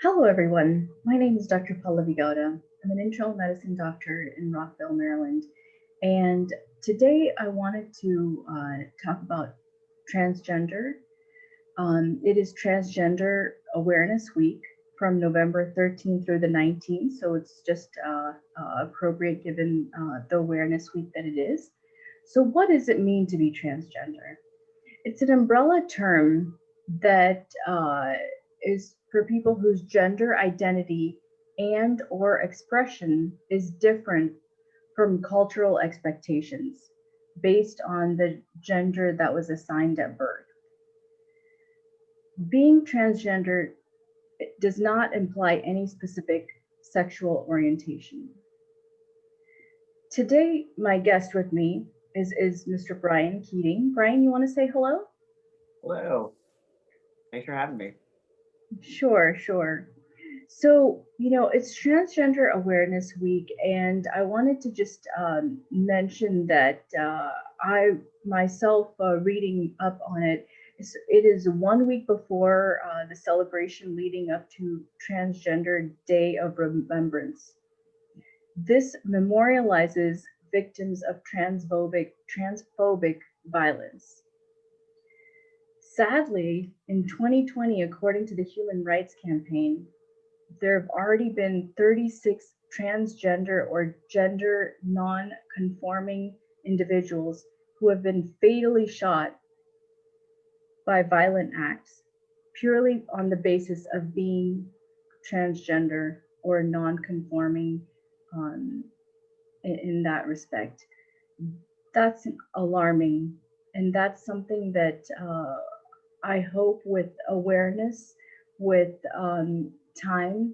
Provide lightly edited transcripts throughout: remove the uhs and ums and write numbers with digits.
Hello, everyone. My name is Dr. Pallavi Gowda. I'm an internal medicine doctor in Rockville, Maryland. And today I wanted to talk about transgender. It is Transgender Awareness Week from November 13th through the 19th. So it's just appropriate given the awareness week that it is. So, what does it mean to be transgender? It's an umbrella term that is for people whose gender identity and or expression is different from cultural expectations based on the gender that was assigned at birth. Being transgender does not imply any specific sexual orientation. Today, my guest with me is Mr. Brian Keating. Brian, you want to say hello? Hello. Thanks for having me. Sure, sure. So, it's Transgender Awareness Week, and I wanted to just mention that I myself, reading up on it, it is 1 week before the celebration leading up to Transgender Day of Remembrance. This memorializes victims of transphobic violence. Sadly, in 2020, according to the Human Rights Campaign, there have already been 36 transgender or gender non-conforming individuals who have been fatally shot by violent acts purely on the basis of being transgender or non-conforming um, in that respect. That's alarming, and that's something that I hope with awareness, with time,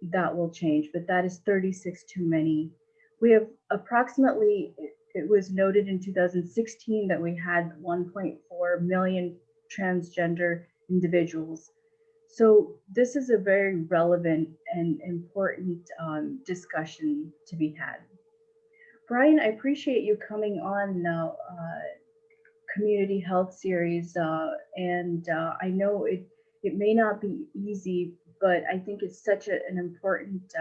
that will change, but that is 36 too many. We have approximately, it was noted in 2016 that we had 1.4 million transgender individuals. So this is a very relevant and important discussion to be had. Brian, I appreciate you coming on now. Community health series, and I know it may not be easy, but I think it's such an important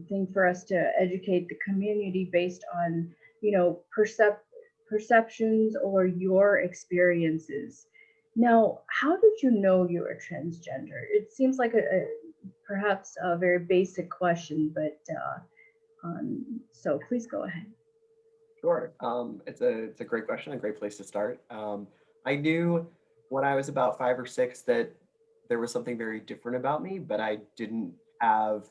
thing for us to educate the community based on perceptions or your experiences. Now, how did you know you were transgender? It seems like a perhaps a very basic question, but so please go ahead. Sure. It's a great question, a great place to start. I knew when I was about 5 or 6 that there was something very different about me, but I didn't have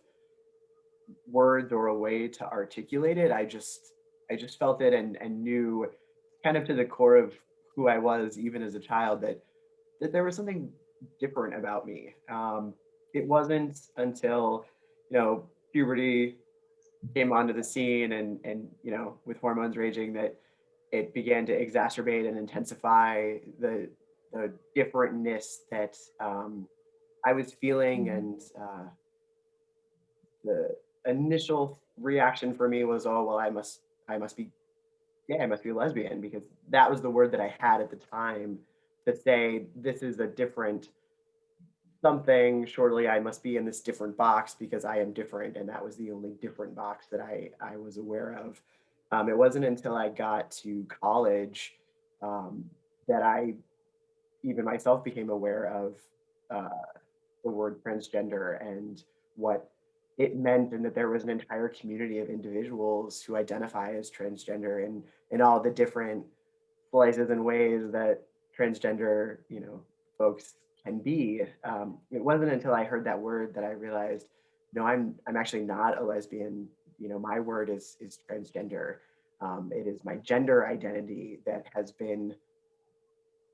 words or a way to articulate it. I just felt it and knew kind of to the core of who I was, even as a child, that there was something different about me. It wasn't until puberty came onto the scene and with hormones raging that it began to exacerbate and intensify the differentness that I was feeling. Mhm. And the initial reaction for me was, oh well, I must be gay, I must be lesbian, because that was the word that I had at the time to say this is a different something. Surely I must be in this different box because I am different, and that was the only different box that I was aware of. It wasn't until I got to college um, that I even myself became aware of uh, the word transgender and what it meant, and that there was an entire community of individuals who identify as transgender, and all the different slices and ways that transgender, folks can be. It wasn't until I heard that word that I realized, no, I'm actually not a lesbian. My word is transgender. It is my gender identity that has been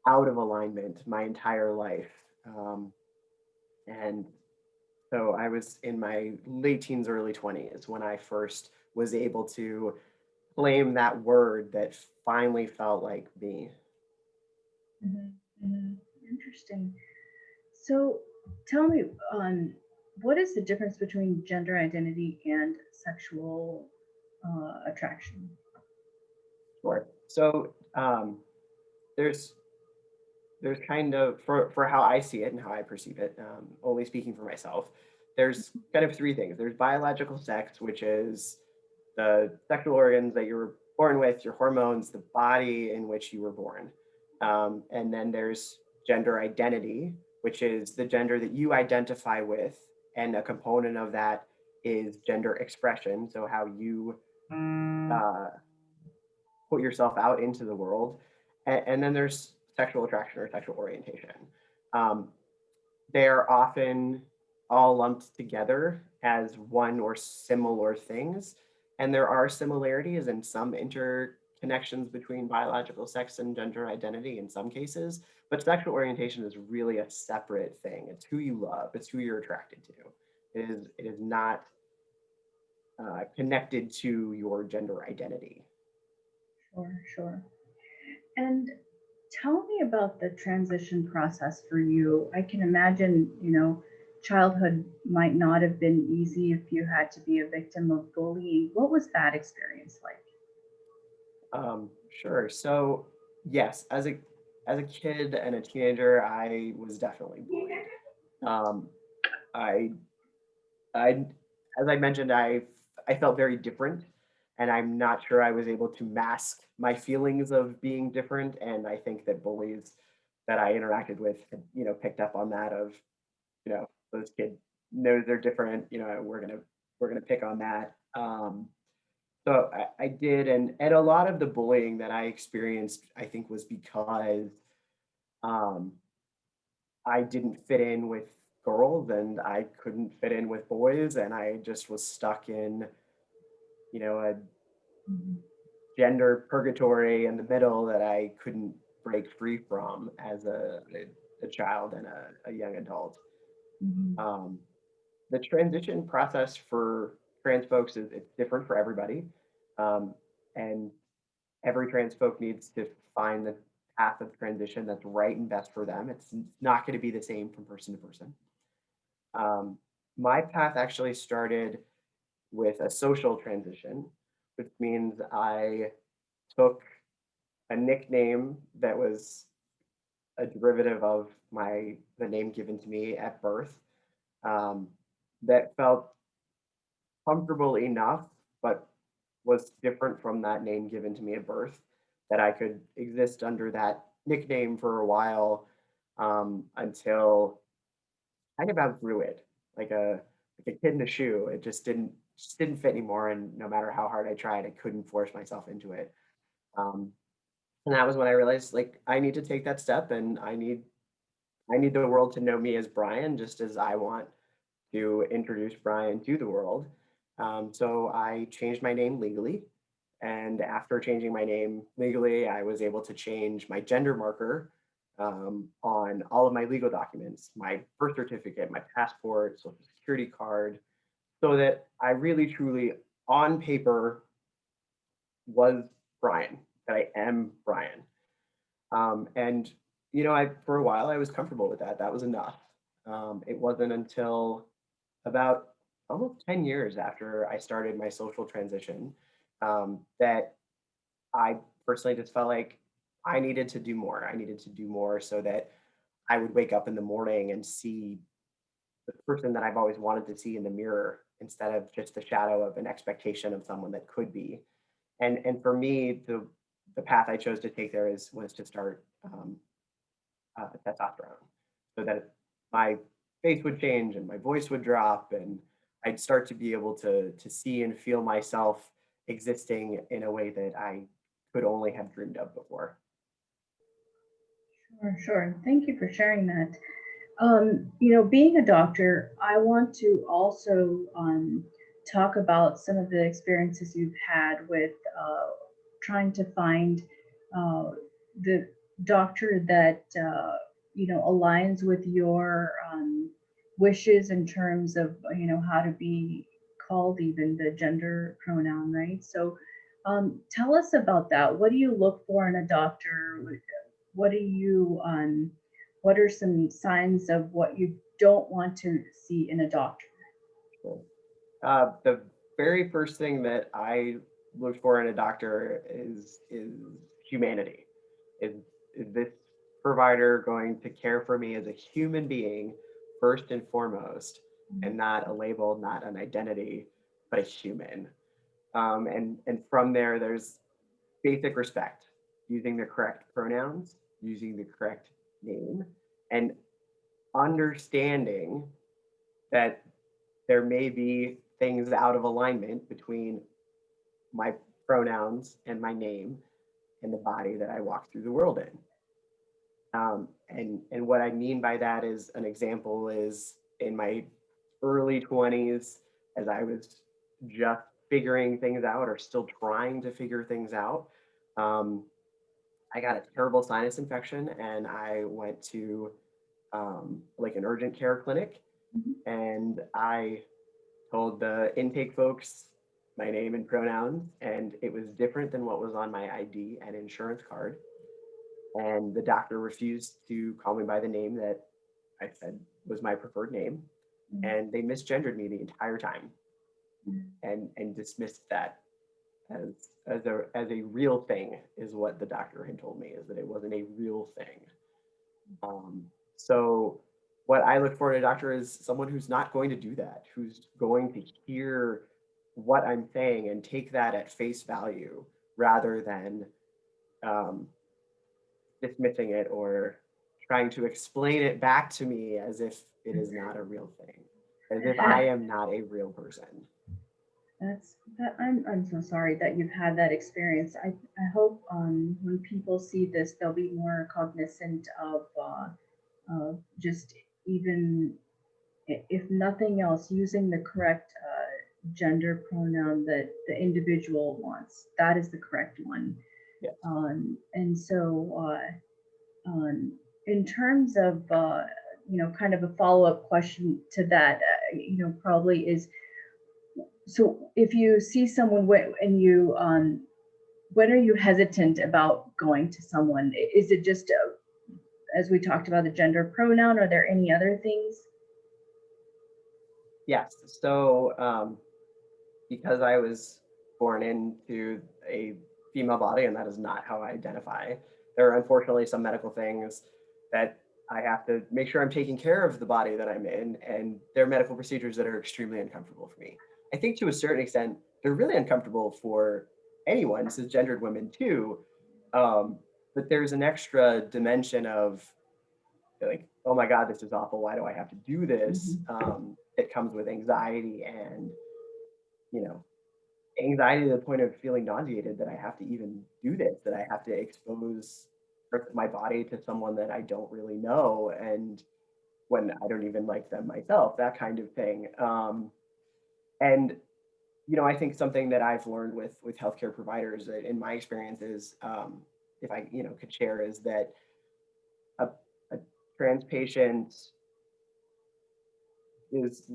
out of alignment my entire life. And so I was in my late teens, early 20s when I first was able to claim that word that finally felt like me. Mhm, mhm. Interesting. So tell me, what is the difference between gender identity and sexual attraction? Sure. So there's there's kind of for how I see it and how I perceive it, only speaking for myself, there's kind of three things. There's biological sex, which is the sexual organs that you were born with, your hormones, the body in which you were born. And then there's gender identity, which is the gender that you identify with. And a component of that is gender expression. So how you uh, put yourself out into the world. And then there's sexual attraction or sexual orientation. Um, they're often all lumped together as one or similar things. And there are similarities and some interconnections between biological sex and gender identity in some cases, but sexual orientation is really a separate thing. It's who you love, it's who you're attracted to. It is not connected to your gender identity. Sure, sure. And tell me about the transition process for you. I can imagine, childhood might not have been easy if you had to be a victim of bullying. What was that experience like? Sure. So yes, as a kid and a teenager, I was definitely bullied. Um, I I as I mentioned, I felt very different, and I'm not sure I was able to mask my feelings of being different. And I think that bullies that I interacted with had, picked up on that of, those kids knows they're different. We're gonna pick on that. So I did, and a lot of the bullying that I experienced, I think, was because um, I didn't fit in with girls and I couldn't fit in with boys, and I just was stuck in, a Mhm, gender purgatory in the middle that I couldn't break free from as a child and a young adult. mhm. Um, the transition process for trans folks is it's different for everybody. Um, and every trans folk needs to find the path of transition that's right and best for them. It's not going to be the same from person to person. Um, my path actually started with a social transition, which means I took a nickname that was a derivative of the name given to me at birth, um, that felt comfortable enough, but was different from that name given to me at birth, that I could exist under that nickname for a while, until kind of outgrew it, like a kid in a shoe. It just didn't fit anymore, and no matter how hard I tried, I couldn't force myself into it. Um, and that was when I realized, like, I need to take that step, and I need the world to know me as Brian, just as I want to introduce Brian to the world. So I changed my name legally. And after changing my name legally, I was able to change my gender marker on all of my legal documents, my birth certificate, my passport, social security card, so that I really, truly, on paper, was Brian, that I am Brian. And I for a while I was comfortable with that. That was enough. It wasn't until about almost 10 years after I started my social transition, that I personally just felt like I needed to do more. I needed to do more so that I would wake up in the morning and see the person that I've always wanted to see in the mirror instead of just the shadow of an expectation of someone that could be. And for me, the path I chose to take there was to start testosterone, so that my face would change and my voice would drop, and I'd start to be able to see and feel myself existing in a way that I could only have dreamed of before. Sure, sure. Thank you for sharing that. Being a doctor, I want to also talk about some of the experiences you've had with trying to find uh, the doctor that aligns with your wishes in terms of how to be called, even the gender pronoun, right? So, tell us about that. What do you look for in a doctor? What do you what are some signs of what you don't want to see in a doctor? So, the very first thing that I look for in a doctor is humanity. Is this provider going to care for me as a human being first and foremost, and not a label, not an identity, but a human. And from there, there's basic respect, using the correct pronouns, using the correct name, and understanding that there may be things out of alignment between my pronouns and my name and the body that I walk through the world in. And what I mean by that is, an example is in my early 20s, as I was just figuring things out or still trying to figure things out. Um, I got a terrible sinus infection and I went to like an urgent care clinic, and I told the intake folks my name and pronouns, and it was different than what was on my ID and insurance card. And the doctor refused to call me by the name that I said was my preferred name, and they misgendered me the entire time, and dismissed that as a real thing, is what the doctor had told me, is that it wasn't a real thing. So what I look for in a doctor is someone who's not going to do that, who's going to hear what I'm saying and take that at face value, rather than um, dismissing it or trying to explain it back to me as if it is not a real thing, as if I am not a real person. I'm so sorry that you've had that experience. I hope when people see this, they'll be more cognizant of just, even if nothing else, using the correct gender pronoun that the individual wants. That is the correct one. Yeah. And so in terms of kind of a follow-up question to that, probably is, so if you see someone and you when are you hesitant about going to someone? Is it just as we talked about, the gender pronoun? Are there any other things? Yes. So because I was born into a female body and that is not how I identify, there are unfortunately some medical things that I have to make sure I'm taking care of the body that I'm in, and there are medical procedures that are extremely uncomfortable for me. I think to a certain extent, they're really uncomfortable for anyone, cisgendered women too. But there's an extra dimension of like, oh my God, this is awful. Why do I have to do this? It comes with anxiety and, you know, anxiety to the point of feeling nauseated that I have to even do this, that I have to expose my body to someone that I don't really know, and when I don't even like them myself, that kind of thing. And I think something that I've learned with healthcare providers, in my experience, is if I could share, is that a, a trans patient is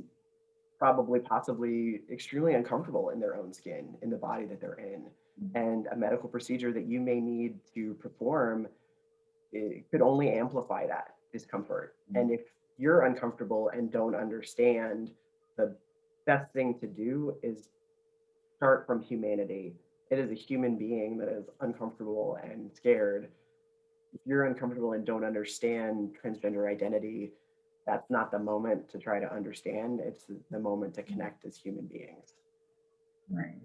probably possibly extremely uncomfortable in their own skin, in the body that they're in. And a medical procedure that you may need to perform, it could only amplify that discomfort. And if you're uncomfortable and don't understand, the best thing to do is start from humanity. It is a human being that is uncomfortable and scared. If you're uncomfortable and don't understand transgender identity, that's not the moment to try to understand. It's the moment to connect as human beings. Right.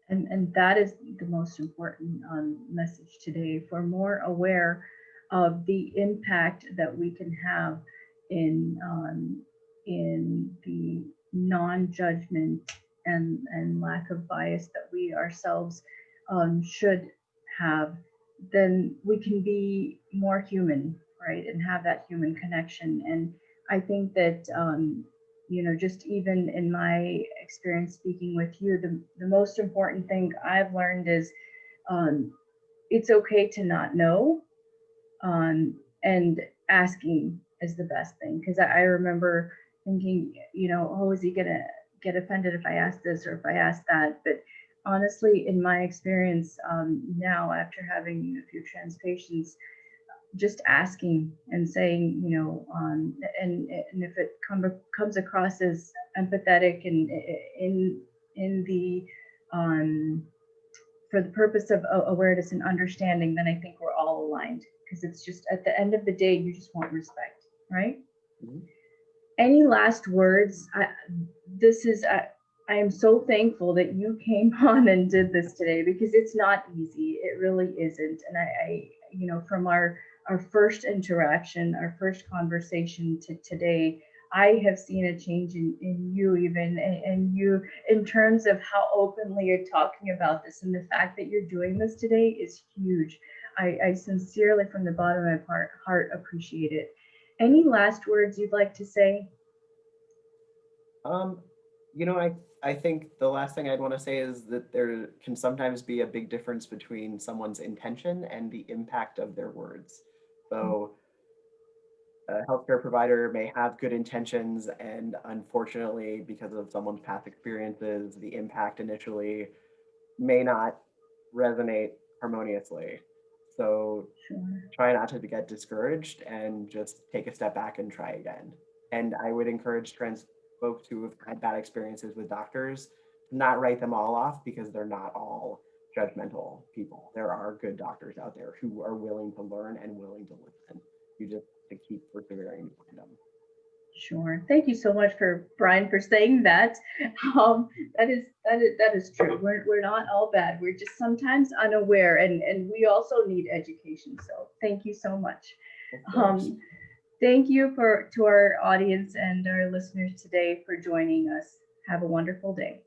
And that is the most important message today, for more aware of the impact that we can have in the non-judgment and lack of bias that we ourselves should have. Then we can be more human, right, and have that human connection. And I think that just even in my experience speaking with you, the most important thing I've learned is it's okay to not know, and asking is the best thing. Because I remember thinking, oh, is he gonna get offended if I ask this or if I ask that? But honestly, in my experience now, after having a few trans patients, just asking and saying, and if it comes across as empathetic and in the for the purpose of awareness and understanding, then I think we're all aligned, because it's just at the end of the day, you just want respect, right? Mhm. Any last words? This is, I am so thankful that you came on and did this today because it's not easy. It really isn't. And from our first interaction, our first conversation to today, I have seen a change in you even and you in terms of how openly you're talking about this and the fact that you're doing this today is huge. I sincerely from the bottom of my heart appreciate it. Any last words you'd like to say? Um, I think the last thing I'd want to say is that there can sometimes be a big difference between someone's intention and the impact of their words. So a healthcare provider may have good intentions, and unfortunately, because of someone's past experiences, the impact initially may not resonate harmoniously. So Sure. try not to get discouraged and just take a step back and try again. And I would encourage trans folks who have had bad experiences with doctors to not write them all off because they're not all judgmental people. There are good doctors out there who are willing to learn and willing to listen. You just have to keep persevering to find them. Sure. Thank you so much for Brian for saying that. That is true. We're not all bad. We're just sometimes unaware, and we also need education. So thank you so much. Of course. Um, Thank you to our audience and our listeners today for joining us. Have a wonderful day.